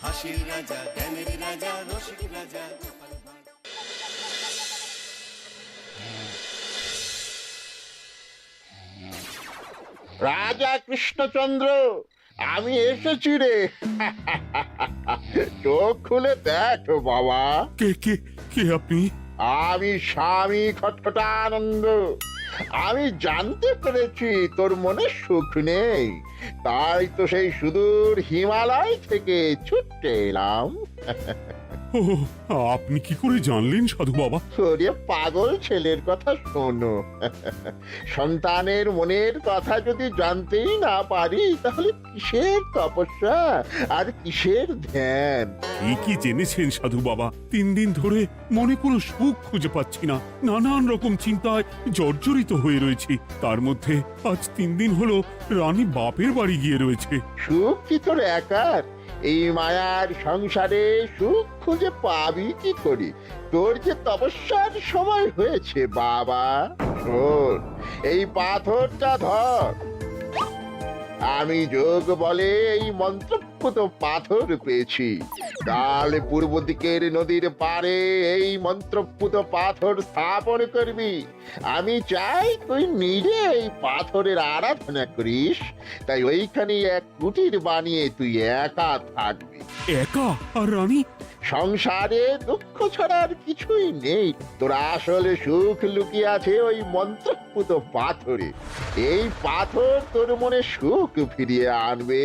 হাসির রাজা, জ্ঞানের রাজা, রসিক রাজা। রাজা কৃষ্ণচন্দ্র, আমি এসেছি রে। চোখ খুলে দেখ বাবা। কে কে কে আপনি? আমি স্বামী খটখটানন্দ। আমি জানতে পেরেছি তোর মনে সুখ নেই, তাই তো সেই সুদূর হিমালয় থেকে ছুটে এলাম। ও, আপনি কি করে জানলেন সাধু বাবা? ওরে পাগল ছেলের কথা শোনো। সন্তানের মনের কথা যদি জানতেই না পারি, তাহলে কিসের তপস্যা আর কিসের ধ্যান? কি জেনেছেন সাধু বাবা? 3 দিন ধরে মনে কোনো সুখ খুঁজে পাচ্ছি না, নানান রকম চিন্তায় জর্জরিত হয়ে রয়েছি। তার মধ্যে আজ 3 দিন হলো রানী বাপের বাড়ি গিয়ে রয়েছে। সুখ কি তোর একার? এই মায়ার সংসারে সুখ খুঁজে পাবি কি করি? তোর যে তপস্যার সময় হয়েছে বাবা। শোন, এই পাথরটা ধর। আমি যোগ বলে এই মন্ত্রপুত পাথর পেয়েছি। কাল পূর্ব দিকের নদীর পারে এই মন্ত্রপুত পাথর স্থাপন করবি। আমি চাই তুই নিজে এই পাথরের আরাধনা করিস। তাই ওইখানে এক কুটির বানিয়ে তুই একা থাকবি। একা? আর রানী? সংসারে দুঃখ ছাড়ার কিছুই নেই। তোর আসলে সুখ লুকিয়ে আছে ওই মন্ত্রপুত পাথরে। এই পাথর তোর মনে সুখ ফিরিয়ে আনবে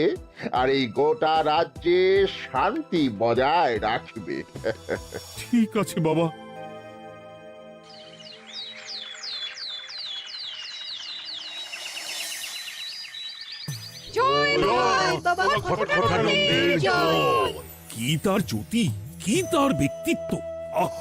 আর এই গোটা রাজ্যে শান্তি বজায় রাখবে। ঠিক আছে বাবা। জয় বাবা খটখটানন্দের জয়। কি তার জ্যোতি, কি তার ব্যক্তিত্ব, আহ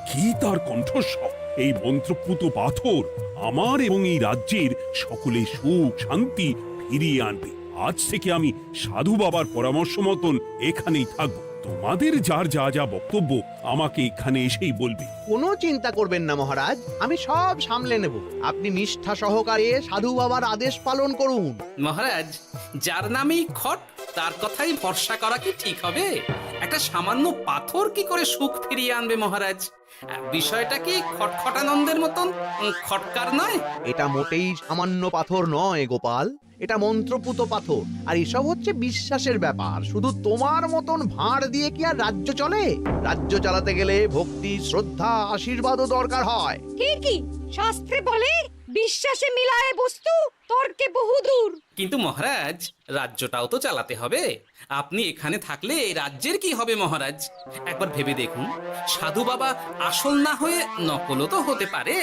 কি তার কণ্ঠস্বর! এই মন্ত্রপুত পাথর আমার এবং এই রাজ্যের সকলে সুখ শান্তি ফিরিয়ে আনবে। আজ থেকে আমি সাধু বাবার পরামর্শ মতন এখানেই থাকবো। তোমাদের যার যা যা বক্তব্য আমাকে এখানে এসেই বলবে। কোনো চিন্তা করবেন না মহারাজ, আমি সব সামলে নেব। আপনি নিষ্ঠা সহকারে সাধু বাবার আদেশ পালন করুন। মহারাজ, যার নামেই খট তার কথাই ভরসা করা কি ঠিক হবে? একটা সামান্য পাথর কি করে সুখ ফিরিয়ে আনবে মহারাজ? বিষয়টা কি খটখটানন্দের মতন খটকার নয়? এটা মোটেই সামান্য পাথর নয় গোপাল, এটা মন্ত্রপুত পাথর। আর এসব হচ্ছে বিশ্বাসের ব্যাপার। শুধু তোমার মতন ভাঁড় দিয়ে কি আর রাজ্য চলে? রাজ্য চালাতে গেলে ভক্তি, শ্রদ্ধা, আশীর্বাদও দরকার হয়। ঠিকই, শাস্ত্রে বলে বিশ্বাসে মিলায় বস্তু, তর্কে বহুদূর। কিন্তু মহারাজ, রাজ্যটাও তো চালাতে হবে। আপনি এখানে থাকলে এই রাজ্যের কি হবে মহারাজ? একবার ভেবে দেখুন, সাধু বাবা আসল না হয়ে নকলও তো হতে পারে।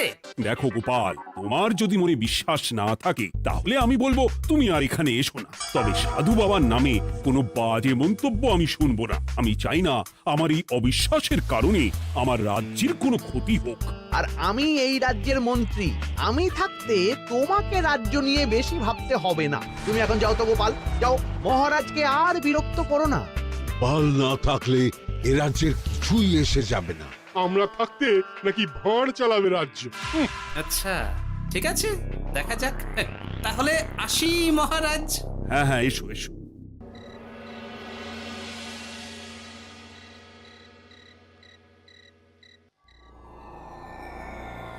দেখো গোপাল, তোমার যদি মনে বিশ্বাস না থাকে তাহলে আমি বলবো তুমি আর এখানে এসো না। তবে সাধু বাবার নামে কোনো বাজে মন্তব্য আমি শুনবো না। আমি চাই না আমার এই অবিশ্বাসের কারণে আমার রাজ্যের কোনো ক্ষতি হোক। আর আমি এই রাজ্যের মন্ত্রী, আমি থাকতে তোমাকে রাজ্য নিয়ে বেশি ভাবতে হবে না। তুমি এখন যাও তো গোপাল, যাও। মহারাজকে আর বিরক্ত করো না। পাল না থাকলে এ রাজ্যের কিছুই এসে যাবে না। আমরা থাকতে নাকি ভাঁড় চালাবে রাজ্য? আচ্ছা, ঠিক আছে, দেখা যাক। তাহলে আসি মহারাজ। হ্যাঁ হ্যাঁ, এসো এসো।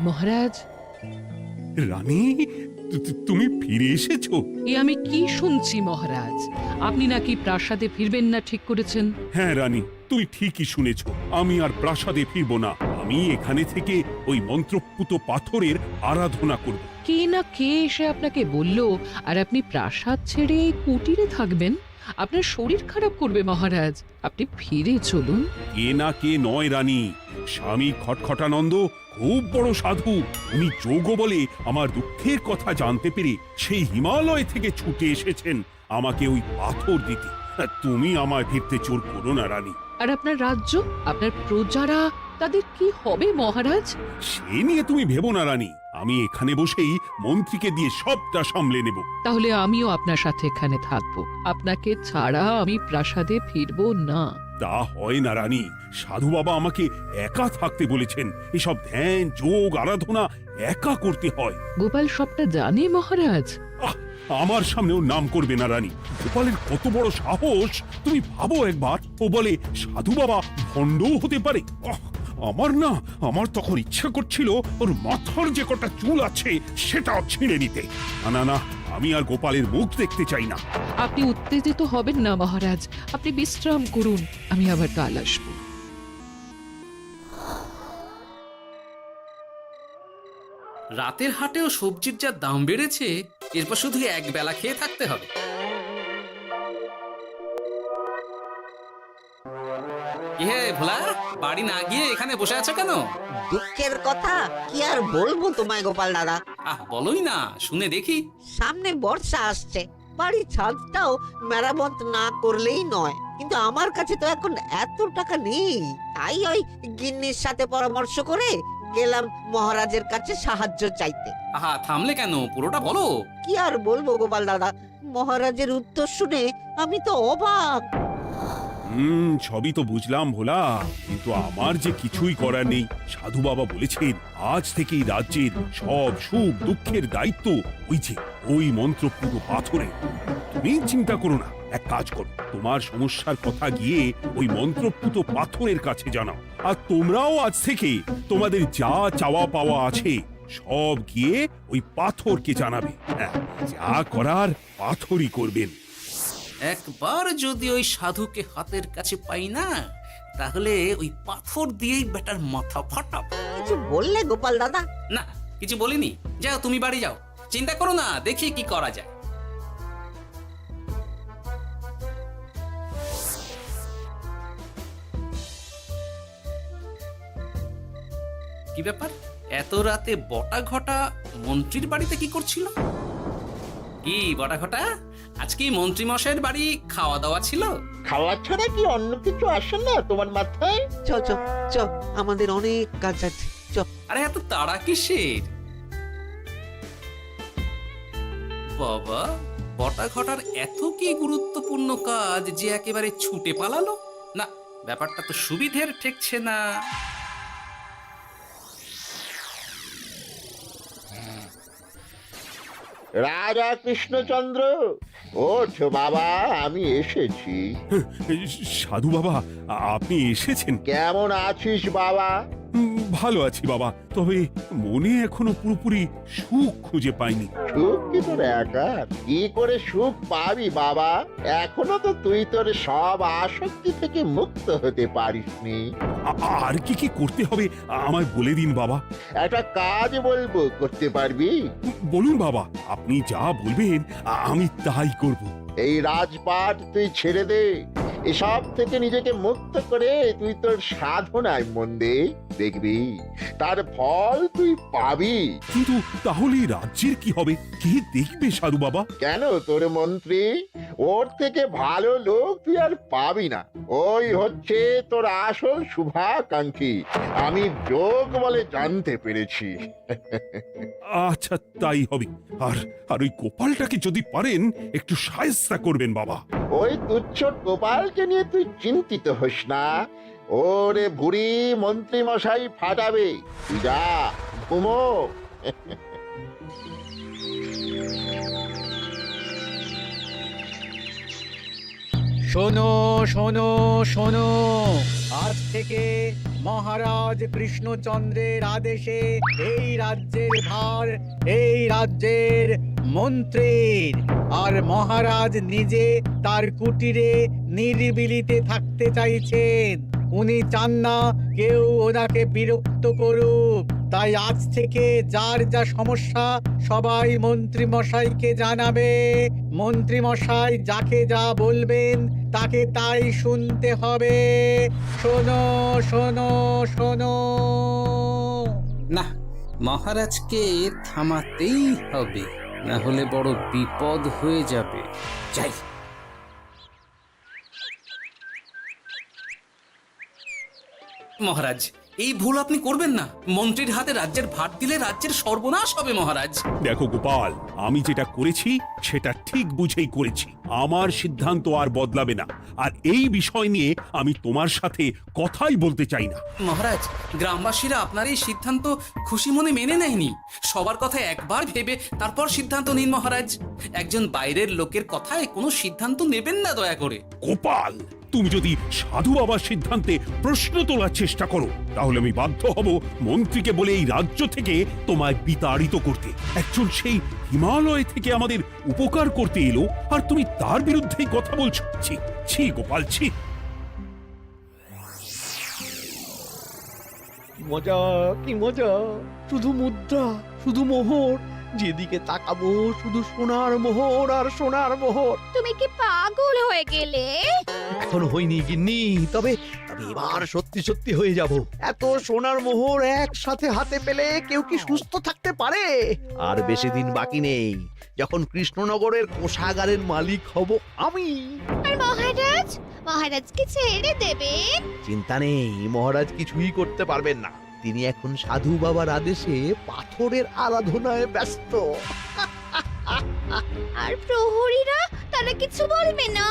মহারাজ, রানী, তুমি ফিরে এসেছো? এ আমি কি শুনছি মহারাজ? আপনি নাকি প্রাসাদে ফিরবেন না ঠিক করেছেন? হ্যাঁ রানী, তুমি ঠিকই শুনেছ। আমি আর প্রাসাদে ফিরবো না। আমি এখানে থেকে ওই মন্ত্রপুত পাথরের আরাধনা করব। কে না কে এসে আপনাকে বলল আর আপনি প্রাসাদ ছেড়ে এই কুটিরে থাকবেন? আপনার শরীর খারাপ করবে মহারাজ, আপনি ফিরে চলুন। কে না কে নয় রানী, স্বামী খটখটানন্দ খুব বড় সাধু। উনি যোগ বলে আমার দুঃখের কথা জানতে পেরে সেই হিমালয় থেকে ছুটে এসেছেন আমাকে ওই পাথর দিতে। তুমি আমায় ফিরতে জোর করো না রানী। আর আপনার রাজ্য, আপনার প্রজারা, তাদের কি হবে মহারাজ? সে নিয়ে তুমি ভেবো না রানী, আমি এখানে বসেই মন্ত্রীকে দিয়ে সবটা সামলে নেব। তাহলে আমিও আপনার সাথে এখানে থাকবো। আপনাকে ছাড়া আমি প্রাসাদে ফিরবো না। তা হয় না রানী, সাধু বাবা আমাকে একা থাকতে বলেছেন। এসব ধ্যান যোগ আরাধনা একা করতে হয়। গোপাল সবটা জানে মহারাজ। আহ, আমার সামনে ওর নাম করবে না রানী। গোপালের কত বড় সাহস তুমি ভাবো একবার। ও বলে সাধু বাবা ভণ্ডও হতে পারে। আমার তখন ইচ্ছা করছিল ওর মাথার যে কটা চুল আছে সেটাও ছিঁড়ে নিতে। না না, আমি আর গোপালের মুখ দেখতে চাই না। আপনি উত্তেজিত হবেন না মহারাজ, আপনি বিশ্রাম করুন, আমি আবার কাল আসবো। রাতের হাটেও সবজির যা দাম বেড়েছে, এরপর শুধু এক বেলা খেয়ে থাকতে হবে। কি হে ভোলা, বাড়ি না গিয়ে এখানে বসে আছো কেন? দুঃখের কথা কি আর বলবো তোমায় গোপাল দাদা। বলোই না, শুনে দেখি। সামনে বর্ষা আসছে, বাড়ির ছাদটাও মেরামত না করলেই নয়। কিন্তু আমার কাছে তো এখন এত টাকা নেই, তাই ওই গিন্নির সাথে পরামর্শ করে গেলাম মহারাজের কাছে সাহায্য চাইতে। থামলে কেন, পুরোটা বলো। কি আর বলবো গোপাল দাদা, মহারাজের উত্তর শুনে আমি তো অবাক। সবই তো বুঝলাম ভোলা, কিন্তু আমার যে কিছুই করার নেই। সাধু বাবা বলেছেন আজ থেকেই রাজ্যের সব সুখ দুঃখের দায়িত্ব ওই মন্ত্রপুত পাথরে। তুমি চিন্তা করো না, এক কাজ করো, তোমার সমস্যার কথা গিয়ে ওই মন্ত্রপুত পাথরের কাছে জানাও। আর তোমরাও আজ থেকে তোমাদের যা চাওয়া পাওয়া আছে সব গিয়ে ওই পাথরকে জানাবে। হ্যাঁ, যা করার পাথরই করবেন। একবার যদি ওই সাধুকে হাতের কাছে পাই না, তাহলে ওই পাথর দিয়েই বেটার মাথা ফাটাবো। কিছু বললে গোপাল দাদা? না, কিছু বলিনি। যাও, তুমি বাড়ি যাও, চিন্তা করো না, দেখি কি করা যায়। কি ব্যাপার, এত রাতে বটা ঘটা মন্ত্রীর বাড়িতে কি করছিল? কি বটা ঘটা, আজকে মন্ত্রী মশাইয়ের বাড়ি খাওয়া দাওয়া ছিল? খাওয়া ছাড়া কি অন্য কিছু আসে না তোমার মাথায়? চ চ চ, আমাদের অনেক কাজ আছে, চ। আরে এত তাড়া কিসের? বাবা, বটা ঘটার এত কি গুরুত্বপূর্ণ কাজ যে একেবারে ছুটে পালালো? না, ব্যাপারটা তো সুবিধের ঠেকছে না। রাজা কৃষ্ণচন্দ্র, ওঠো বাবা, আমি এসেছি। সাধু বাবা, আপনি এসেছেন? কেমন আছিস বাবা? ভালো আছি বাবা, তবে মনে এখনো পুরোপুরি সুখ খুঁজে পাইনি। সুখ কি তোর একার? কি করে সুখ পাবি বাবা? এখনো তো তুই তোর সব আসক্তি থেকে মুক্ত হতে পারিসনি। আর কি কি করতে হবে আমায় বলে দিন বাবা। একটা কাজ বলবো, করতে পারবি? বলুন বাবা, আপনি যা বলবেন আমি তাই করব। এই রাজপাট তুই ছেড়ে দে, এসব থেকে নিজেকে মুক্ত করে তুই তোর সাধনায় মন দে, দেখবি তার ফল তুই পাবি। কিন্তু তাহলে রাজ্যের কি হবে? কে দেখবে সাধু বাবা? কেন তোর মন্ত্রী? ওর থেকে ভালো লোক তুই আর পাবি না। ওই হচ্ছে তোর আসল শুভাকাঙ্ক্ষী, আমি যোগ বলে জানতে পেরেছি। আচ্ছা, তাই হবে। আর ওই গোপালটাকে যদি পারেন একটু সাহায্য করবেন বাবা। ওই তুচ্ছ গোপালকে নিয়ে তুই চিন্তিত হোস না, ওরে বুড়ি মন্ত্রী মশাই ফাটাবে। তুই যা, ঘুমো। শোনো শোনো শোনো, আজ থেকে মহারাজ কৃষ্ণচন্দ্রের আদেশে এই রাজ্যের ভার এই রাজ্যের মন্ত্রীর। আর মহারাজ নিজে তার কুটিরে নিরিবিলিতে থাকতে চাইছেন। উনি চান না কেউ ওনাকে বিরক্ত করুক। তাই আজ থেকে যার যা সমস্যা সবাই মন্ত্রী মশাইকে জানাবে। মন্ত্রী মশাই যাকে যা বলবেন তাকে তাই শুনতে হবে। শোনো শোনো শোনো। না, মহারাজকে থামাতেই হবে, না হলে বড় বিপদ হয়ে যাবে। যাই। মহারাজ, এই ভুল আপনি করবেন না। মন্ত্রীর হাতে রাজ্যের ভার দিলে রাজ্যের সর্বনাশ হবে মহারাজ। দেখো গোপাল, আমি যেটা করেছি সেটা ঠিক বুঝেই করেছি। আমার সিদ্ধান্ত আর বদলাবে না, আর এই বিষয় নিয়ে আমি তোমার সাথে কথাই বলতে চাই না। মহারাজ, গ্রামবাসীরা আপনার এই সিদ্ধান্ত খুশি মনে মেনে নেয়নি। সবার কথা একবার ভেবে তারপর সিদ্ধান্ত নিন মহারাজ। একজন বাইরের লোকের কথায় কোনো সিদ্ধান্ত নেবেন না দয়া করে। গোপাল, তুমি যদি সাধু বাবার সিদ্ধান্তে প্রশ্ন তোলার চেষ্টা করো তাহলে আমি বাধ্য হব মন্ত্রীকে বলে এই রাজ্য থেকে তোমায় বিতাড়িত করতে। একজন সেই হিমালয় থেকে আমাদের উপকার করতে এলো, আর তুমি তার বিরুদ্ধেই কথা বলছো। ছি ছি গোপাল, ছি। মজা, কি মজা! শুধু মুদ্রা, শুধু মোহর, যেদিকে তাকাবো শুধু সোনার মোহর আর সোনার মোহর। তুমি কি পাগল হয়ে গেলে? এখন হইনি গিন্নি, তবে এবার সত্যি সত্যি হয়ে যাব। এত সোনার মোহর একসাথে হাতে পেলে কেউ কি সুস্থ থাকতে পারে? আর বেশি দিন বাকি নেই যখন কৃষ্ণনগরের কোষাগারের মালিক হব আমি। আর মহারাজকে ছেড়ে দেবেন? চিন্তা নেই, মহারাজ কিছুই করতে পারবেন না। তিনি এখন সাধু বাবার আদেশে পাথরের আরাধনায় ব্যস্ত। আর প্রহরীরা, তারা কিছু বলবে না?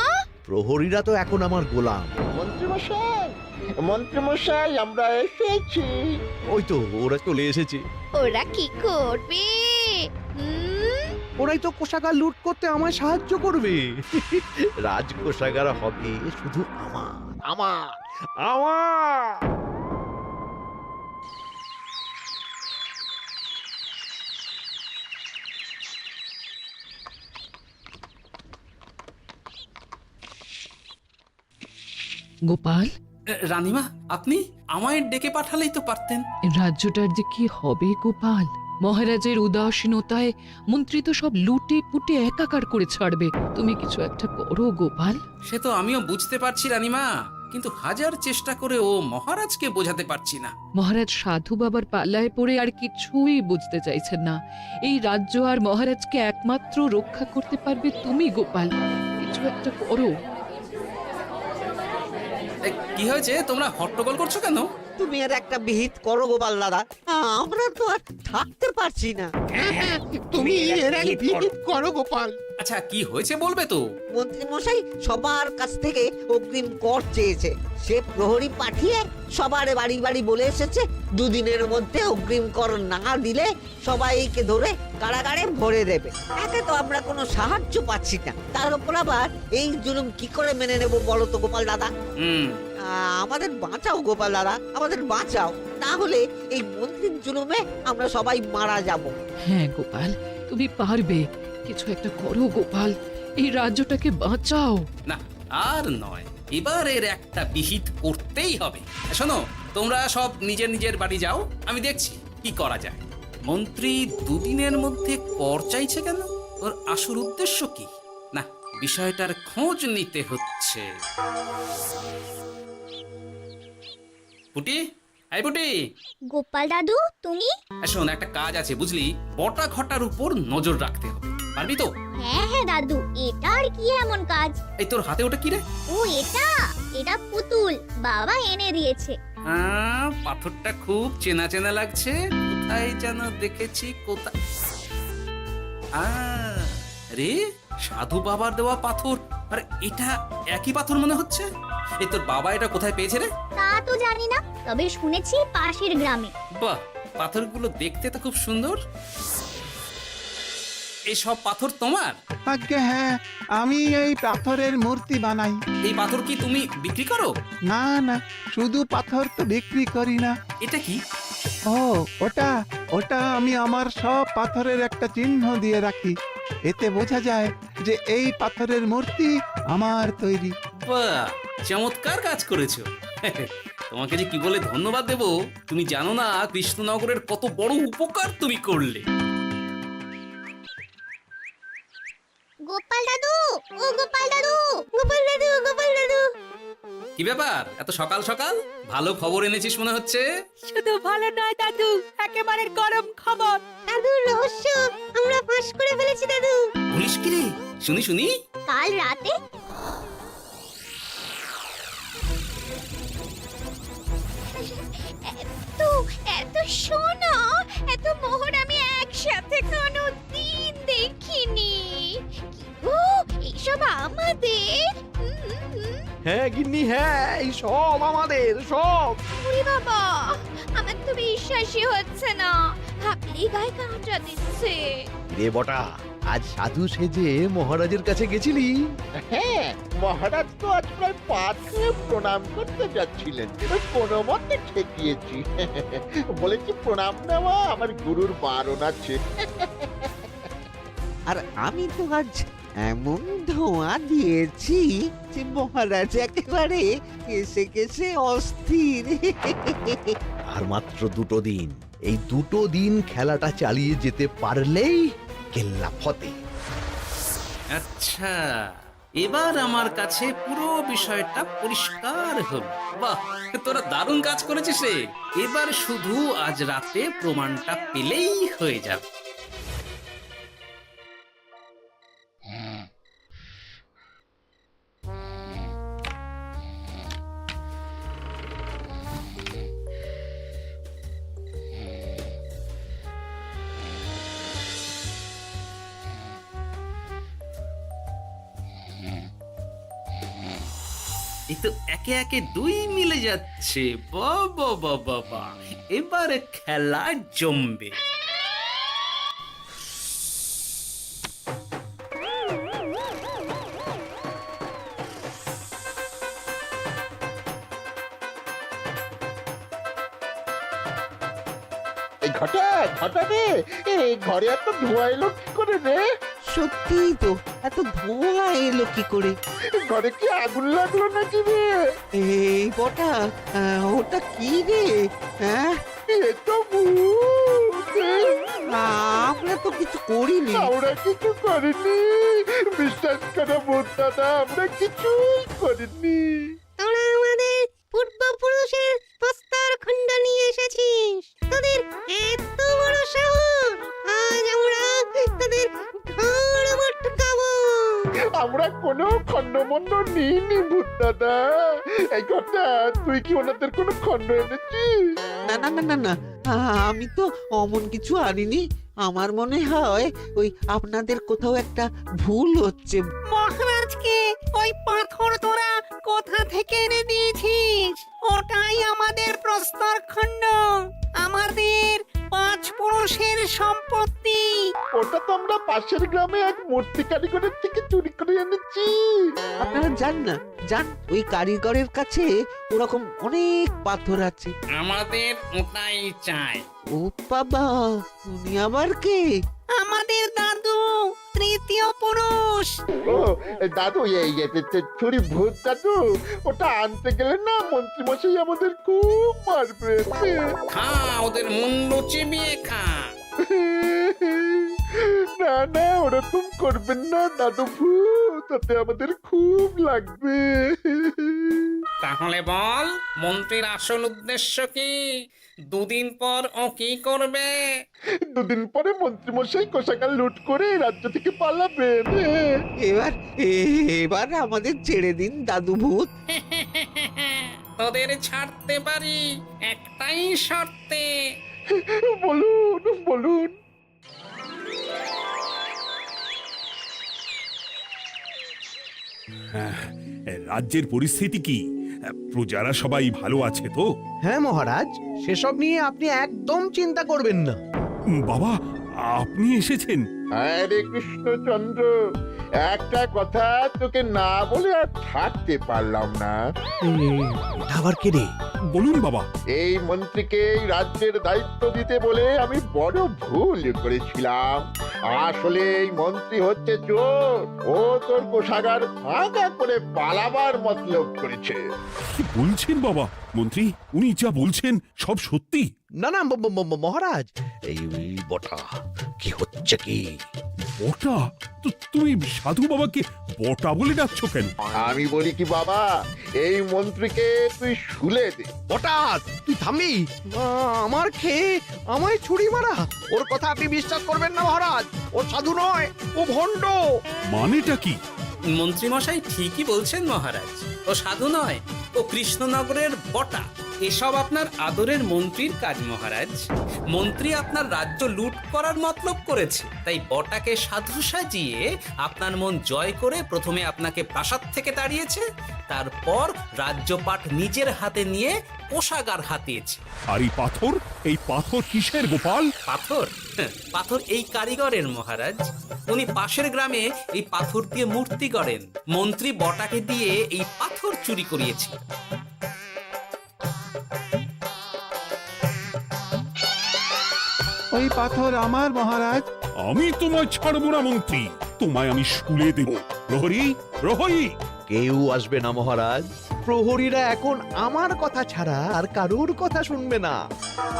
প্রহরীরা তো এখন আমার গোলাম। মন্ত্রীমশাই, আমরা এসেছি। ওই তো ওরা চলে এসেছে। ওরা কি করবে? ওরাই তো কোষাগার লুট করতে আমায় সাহায্য করবে। রাজ কোষাগার হবে শুধু আমার, আমার, আমার। গোপাল, রানীমা, আপনি আমায় ডেকে পাঠালেই তো পারতেন। রাজ্যটার যে কি হবে গোপাল? মহারাজের উদাসীনতায় মন্ত্রী তো সব লুটে পুটে একাকার করে ছাড়বে। তুমি কিছু একটা করো গোপাল। সে তো আমিও বুঝতে পারছি রানীমা, কিন্তু হাজার চেষ্টা করে ও মহারাজকে বোঝাতে পারছি না। মহারাজ সাধু বাবার পাল্লায় পড়ে আর কিছুই বুঝতে চাইছেন না। এই রাজ্য আর মহারাজকে একমাত্র রক্ষা করতে পারবে তুমি গোপাল। কিছু একটা করো। কি হয়েছে, তোমরা হট্টগোল করছো কেন? তুমি আর একটা বিহিত করো গোপাল দাদা, আমরা তো আর থাকতে পারছি না। তুমি এর এক বিহিত করো গোপাল। আচ্ছা, কি হয়েছে বলবে তো? মন্ত্রী মশাই সবার কাছ থেকে অগ্রিম কর চেয়েছে। সে প্রহরী পাঠিয়ে সবার বাড়ি বাড়ি বলে এসেছে দুদিনের মধ্যে অগ্রিম কর না দিলে সবাইকে ধরে কারাগারে ভরে দেবে। একে তো আমরা কোনো সাহায্য পাচ্ছি না, তার উপর আবার এই জুলুম কি করে মেনে নেব বলো তো গোপাল দাদা? আমাদের বাঁচাও গোপাল দাদা, আমাদের বাঁচাও, না হলে এই মন্ত্রীর জুলুমে আমরা সবাই মারা যাব। হ্যাঁ গোপাল, তুমি পারবে। কিছু একটা করো গোপাল, এই রাজ্যটাকে বাঁচাও। না, আর নয়, এবার এর একটা বিহিত করতেই হবে। শোনো, তোমরা সব নিজের নিজের বাড়ি যাও, আমি দেখছি কি করা যায়। মন্ত্রী দুদিনের মধ্যে কর চাইছে কেন? ওর আসল উদ্দেশ্য কি? না, বিষয়টার খোঁজ নিতে হচ্ছে। পুটি, এই পুটি। গোপাল দাদু, তুমি? শোন, একটা কাজ আছে বুঝলি, বটা ঘটার উপর নজর রাখতে হবে। পারবি তো? হ্যাঁ হ্যাঁ দাদু, এটা আর কি এমন কাজ? এই তোর হাতে ওটা কি রে? ও এটা পুতুল, বাবা এনে দিয়েছে। পাথরটা খুব চেনা চেনা লাগছে, কোথায় যেন দেখেছি। কোথায়? রে, সাধু বাবার দেওয়া পাথর। আর এটা একই পাথর মনে হচ্ছে। এই তোর বাবা এটা কোথায় পেয়েছে রে? তা তো জানি না, তবে শুনেছি পাশের গ্রামে। বাহ, পাথরগুলো দেখতে তো খুব সুন্দর। এই সব পাথর তোমার? আজ্ঞে হ্যাঁ, আমি এই পাথরের মূর্তি বানাই। এই পাথর কি তুমি বিক্রি করো? না না, শুধু পাথর তো বিক্রি করি না। এটা কি? ও, ওটা আমি আমার সব পাথরের একটা চিহ্ন দিয়ে রাখি। এতে বোঝা যায় যে এই পাথরের মূর্তি আমার তৈরি। বাহ, চমৎকার কাজ করেছো। তোমাকে যে কি বলে ধন্যবাদ দেব তুমি জানো না। কৃষ্ণনগরের কত বড় উপকার তুমি করলে। গোপাল দাদু, ও গোপাল দাদু, গোপাল দাদু, গোপাল দাদু। কি ব্যাপার, এত সকাল সকাল? ভালো খবর এনেছিস মনে হচ্ছে। শুধু ভালো নয় দাদু, একেবারে গরম খবর। দাদু, রহস্য আমরা ফাঁস করে ফেলেছি দাদু। বলিস কি রে? শুনি শুনি। কাল রাতে এত সোনা এত মোহর আমি একসাথে কোনো দিন দেখিনি ও এইসব আমাদের হ্যাঁ গিন্নি, হ্যাঁ, এই সব আমাদের, সব। ওরে বাবা আমার তো বিশ্বাসই হচ্ছে না ভাবলেই গায়ে কাঁটা দিচ্ছে রে বটা, আজ সাধু সেজে মহারাজের কাছে গেছিলি? হ্যাঁ, মহারাজ তো আজ প্রায় পাথরে প্রণাম করতে যাচ্ছিলেন, কোনো মতে ঠেকিয়েছি। বলেছি প্রণাম নেওয়া আমার গুরুর বারণ আছে। আর আমি তো আজ এমন ধোঁয়া দিয়েছি যে মহারাজ একেবারে কেসে কেসে অস্থির। আর মাত্র 2 দিন, এই 2 দিন খেলাটা চালিয়ে যেতে পারলেই কেল্লা ফতে। আচ্ছা, এবার আমার কাছে পুরো বিষয়টা পরিষ্কার হলো। বাহ, তোরা দারুণ কাজ করেছিস রে। এবার শুধু আজ রাতে প্রমাণটা পেলেই হয়ে যাবে। এই তো একে একে 2 মিলে যাচ্ছে। বাবা বাবা বাবা, এবার খেলা জমবে। এই ঘটা ঘটা রে, এই ঘরে এত ধোঁয়া এলো কি করে রে? সত্যিই তো, এত ধোঁয়া এলো কি করে? ঘরে কি আগুন লাগলো নাকি রে? এই বটা, ওটা কি রে? হ্যাঁ, এ তো ভূত। আমরা তো কিছু করিনি। আমরা কিছু করিনি, বিশ্বাস করো ভূত দাদা, আমরা কিছুই করিনি। তোরা আমাদের পূর্বপুরুষের প্রস্তর খণ্ড নিয়ে এসেছিস তোদের এত বড় সাহস আজ আমরা তোদের ঘাড় মটকাবো আমরা কোনো খণ্ডমণ্ড নিইনি ভূত দাদা। এই কথা, তুই কি ওনাদের কোনো খণ্ড এনেছিস? না না না না না, আমি তো অমন কিছু আনিনি। আমার মনে হয় ওই আপনাদের কোথাও একটা ভুল হচ্ছে। মহারাজকে ওই পাথর তোরা কোথা থেকে এনে দিয়েছিস? ওটাই আমাদের প্রস্তর খণ্ড, আমাদের 5 পুরুষের সম্পত্তি। ওটা তো আমরা পাশের গ্রামে এক মূর্তি কারিগরের থেকে চুরি করে এনেছি। আপনারা যান না, যান, ওই কারিগরের কাছে ওরকম অনেক পাথর আছে। আমাদের ওটাই চাই। ও বাবা, উনি আবার কে? আমাদের দাদু তৃতীয় পুরুষ। ও দাদু, এই ছুরি ভূত দাদু, ওটা আনতে গেলে না মন্ত্রী মশাই আমাদের খুব মারবে। খা, ওদের মুন্ডু চিবিয়ে খা। না না, ওরকম করবেন না দাদু ভূত, তাতে আমাদের খুব লাগবে। তাহলে বল, মন্ত্রীর আসল উদ্দেশ্য কি? 2 দিন পর ও কি করবে? 2 দিন পরে মন্ত্রী মশাই কোষাগার লুট করে রাজ্য থেকে পালাবেন। এবার এবার আমাদের ছেড়ে দিন দাদু ভূত। তোদের ছাড়তে পারি একটাই শর্তে। বলুন বলুন। রাজ্যের পরিস্থিতি কি? প্রজারা সবাই ভালো আছে তো? হ্যাঁ মহারাজ, সেসব নিয়ে আপনি একদম চিন্তা করবেন না। বাবা, আপনি এসেছেন? আরে কৃষ্ণচন্দ্র, একটা কথা তোকে না বলে আর থাকতে পারলাম না। এটা আবার কে রে? বলুন বাবা। এই মন্ত্রীকে এই রাজ্যের দায়িত্ব দিতে বলে আমি বড় ভুল করেছিলাম। আসলে এই মন্ত্রী হচ্ছে চোর, ও তোর কোষাগার ফাঁকা করে পালাবার মতলব করেছে। কি বলছেন বাবা? মন্ত্রী, উনি যা বলছেন সব সত্যি? না না মহারাজ, এই বটা কি হচ্ছে কি? বটা? তো তুমি সাধু বাবাকে বটা বলে ডাকছো কেন? আমি বলি কি বাবা, এই মন্ত্রীকে তুই শুলে দে। বটা, তুই থামবি? আমার খেয়ে আমায় ছুরি মারা? ওর কথা আপনি বিশ্বাস করবেন না মহারাজ, ও সাধু নয়, ও ভণ্ড। মানেটা কি? মন্ত্রী মশাই ঠিকই বলছেন মহারাজ, ও সাধু নয়, ও কৃষ্ণনগরের বটা এসব আপনার আদরের মন্ত্রীর কাজ মহারাজ। মন্ত্রী আপনার রাজ্য লুট করার মতলব করেছে, তাই বটাকে সাধু সাজিয়ে আপনার মন জয় করে প্রথমে আপনাকে প্রাসাদ থেকে তাড়িয়েছে, তারপর রাজ্যপাট নিজের হাতে নিয়ে কোষাগার হাতিয়েছে। আর এই পাথর কিসের গোপাল? পাথর? পাথর এই কারিগরের মহারাজ। উনি পাশের গ্রামে এই পাথর দিয়ে মূর্তি গড়েন। মন্ত্রী বটাকে দিয়ে এই পাথর চুরি করিয়েছে। ওই পাথর আমার মহারাজ। আমি তোমায় ছাড়বো না মন্ত্রী, তোমায় আমি শুলে দেব। প্রহরী, প্রহরী! কেউ আসবে না মহারাজ। প্রহরীরা এখন আমার কথা ছাড়া আর কারুর কথা শুনবে না।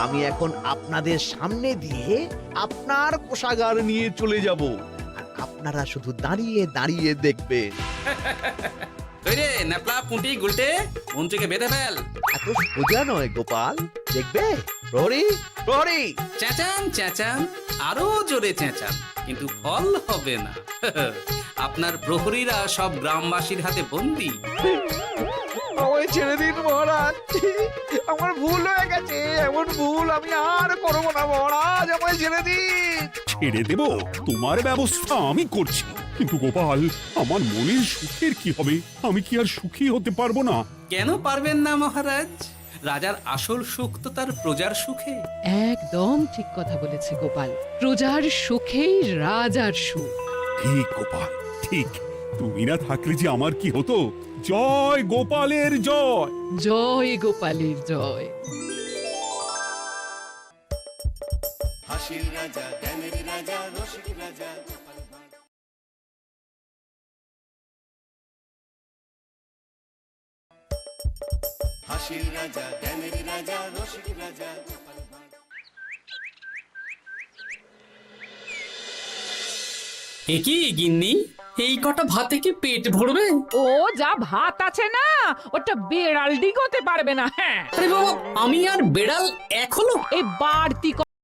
আমি এখন আপনাদের সামনে দিয়ে আপনার কোষাগার নিয়ে চলে যাব, আর আপনারা শুধু দাঁড়িয়ে দাঁড়িয়ে দেখবেন। রে ন্যাপলা পুঁটি গুলটে, মন্ত্রীকে বেঁধে ফেল। এত সোজা নয় গোপাল, দেখবে? প্রহরী, প্রহরী! চেঁচান চেঁচান, আরো জোরে চেঁচান, কিন্তু ফল হবে না। আপনার প্রহরীরা সব গ্রামবাসীর হাতে বন্দী। আমায় ছেড়ে দিন মহারাজ, আমার ভুল হয়ে গেছে। এমন ভুল আমি আর করবো না মহারাজ, আমায় ছেড়ে দিন। ছেড়ে দেব? তোমার ব্যবস্থা আমি করছি। কিন্তু গোপাল, আমার মনের সুখের কি হবে? আমি কি আর সুখী হতে পারবো না? কেন পারবেন না মহারাজ? রাজার আসল সুখ তো তার প্রজার সুখে। একদম ঠিক কথা বলেছে গোপাল। প্রজার সুখেই রাজার সুখ। ঠিক গোপাল, ঠিক। তুমি না থাকলে যে আমার কি হতো? জয় গোপালের জয়! জয় গোপালের জয়! হাসির রাজা, জ্ঞানের রাজা, রসিক রাজা। হাসির রাজা, জ্ঞানের রাজা, রসিক রাজা। একই গিন্নি, এই কটা ভাতে কি পেট ভরবে? ও যা ভাত আছে না, ওটা বেড়াল ডিগোতে পারবে না। হ্যাঁ, আরে বাবা, আমি আর বেড়াল এক হলো? এই বাড়তি